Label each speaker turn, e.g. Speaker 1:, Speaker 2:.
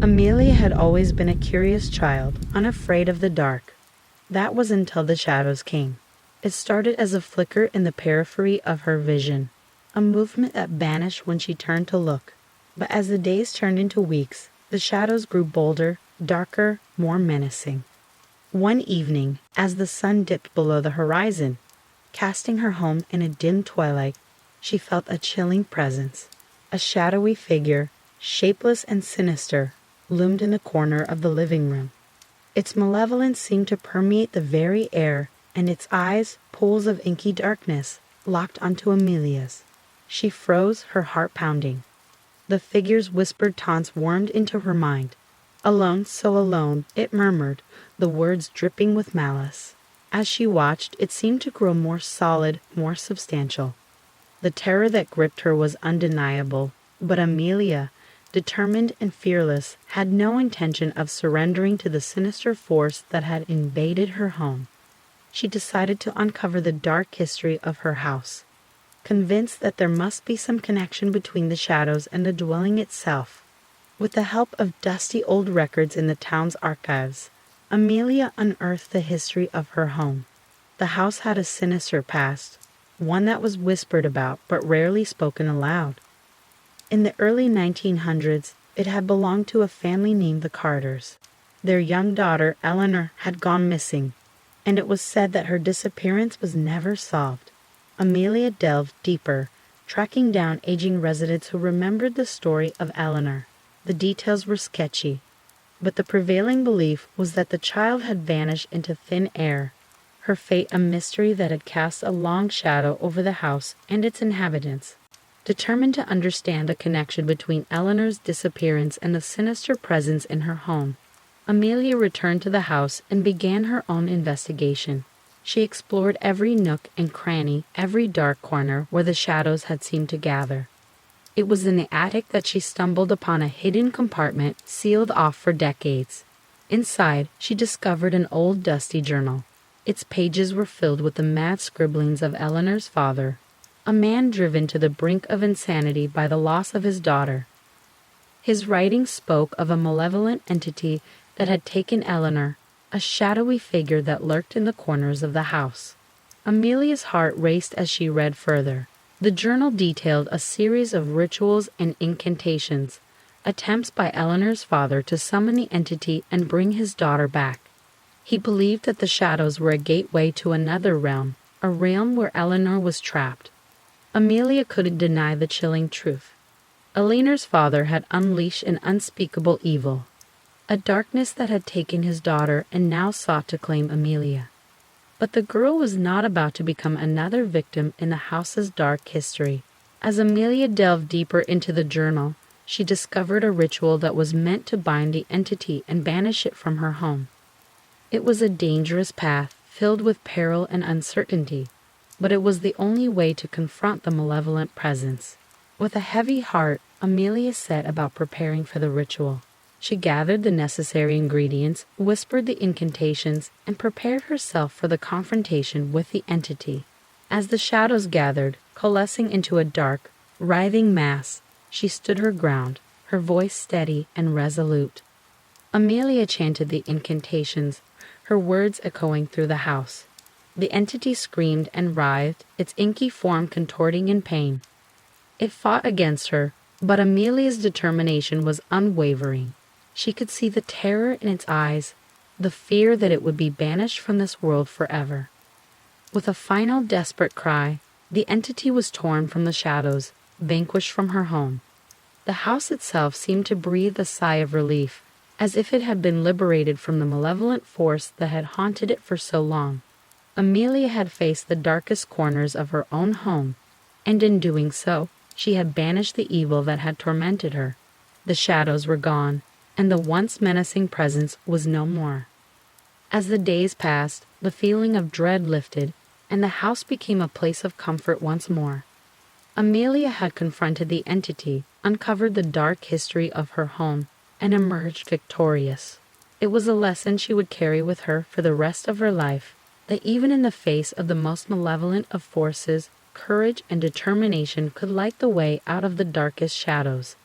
Speaker 1: Amelia had always been a curious child, unafraid of the dark. That was until the shadows came. It started as a flicker in the periphery of her vision, a movement that vanished when she turned to look. But as the days turned into weeks, the shadows grew bolder, darker, more menacing. One evening, as the sun dipped below the horizon, casting her home in a dim twilight, she felt a chilling presence. A shadowy figure, shapeless and sinister, loomed in the corner of the living room. Its malevolence seemed to permeate the very air, and its eyes, pools of inky darkness, locked onto Amelia's. She froze, her heart pounding. The figure's whispered taunts warmed into her mind. Alone, so alone, it murmured, the words dripping with malice. As she watched, it seemed to grow more solid, more substantial. The terror that gripped her was undeniable, but Amelia, determined and fearless, had no intention of surrendering to the sinister force that had invaded her home. She decided to uncover the dark history of her house. Convinced that there must be some connection between the shadows and the dwelling itself, with the help of dusty old records in the town's archives, Amelia unearthed the history of her home. The house had a sinister past, one that was whispered about but rarely spoken aloud. In the early 1900s, it had belonged to a family named the Carters. Their young daughter, Eleanor, had gone missing, and it was said that her disappearance was never solved. Amelia delved deeper, tracking down aging residents who remembered the story of Eleanor. The details were sketchy, but the prevailing belief was that the child had vanished into thin air, her fate a mystery that had cast a long shadow over the house and its inhabitants. Determined to understand the connection between Eleanor's disappearance and the sinister presence in her home, Amelia returned to the house and began her own investigation. She explored every nook and cranny, every dark corner where the shadows had seemed to gather. It was in the attic that she stumbled upon a hidden compartment sealed off for decades. Inside, she discovered an old dusty journal. Its pages were filled with the mad scribblings of Eleanor's father, a man driven to the brink of insanity by the loss of his daughter. His writing spoke of a malevolent entity that had taken Eleanor, a shadowy figure that lurked in the corners of the house. Amelia's heart raced as she read further. The journal detailed a series of rituals and incantations, attempts by Eleanor's father to summon the entity and bring his daughter back. He believed that the shadows were a gateway to another realm, a realm where Eleanor was trapped. Amelia couldn't deny the chilling truth. Eleanor's father had unleashed an unspeakable evil, a darkness that had taken his daughter and now sought to claim Amelia. But the girl was not about to become another victim in the house's dark history. As Amelia delved deeper into the journal, she discovered a ritual that was meant to bind the entity and banish it from her home. It was a dangerous path, filled with peril and uncertainty, but it was the only way to confront the malevolent presence. With a heavy heart, Amelia set about preparing for the ritual. She gathered the necessary ingredients, whispered the incantations, and prepared herself for the confrontation with the entity. As the shadows gathered, coalescing into a dark, writhing mass, she stood her ground, her voice steady and resolute. Amelia chanted the incantations, her words echoing through the house. The entity screamed and writhed, its inky form contorting in pain. It fought against her, but Amelia's determination was unwavering. She could see the terror in its eyes, the fear that it would be banished from this world forever. With a final desperate cry, the entity was torn from the shadows, vanquished from her home. The house itself seemed to breathe a sigh of relief, as if it had been liberated from the malevolent force that had haunted it for so long. Amelia had faced the darkest corners of her own home, and in doing so, she had banished the evil that had tormented her. The shadows were gone, and the once menacing presence was no more. As the days passed, the feeling of dread lifted, and the house became a place of comfort once more. Amelia had confronted the entity, uncovered the dark history of her home, and emerged victorious. It was a lesson she would carry with her for the rest of her life, that even in the face of the most malevolent of forces, courage and determination could light the way out of the darkest shadows.